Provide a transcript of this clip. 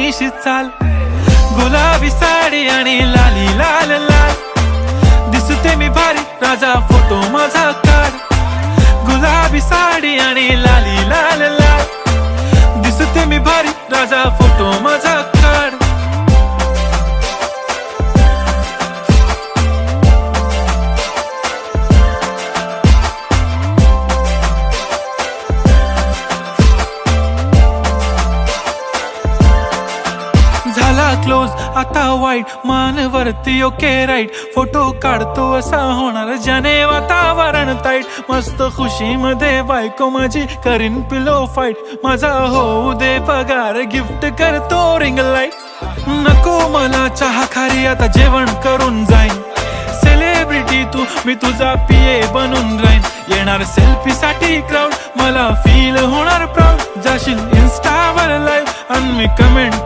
मिशी चाल, गुलाबी साडी आणि लाली लाल लाल, दिसते मी भारी राजा फोटो माझा काढ, गुलाबी साडी आणि लाली लाल लाल, दिसते मी भारी राजा फोटो माझा काढ. झाला क्लोज आता वाईट, मान वरती ओके राईट, फोटो काढतो असा होणार ज्याने वातावरण ताईट, मस्त खुशी मध्ये बायको माझी करीन पिलो फाईट, माझा होऊ दे पगार गिफ्ट करतो रिंग लाईट, नको मला चहा खारी आता जेवण करून जाईन, सेलिब्रिटी तू मी तुझा पिये बनून राहीन, येणार सेल्फी साठी क्राऊड मला फील होणार प्राऊड, जाशील इन्स्टावर लाईव्ह आणि मी कमेंट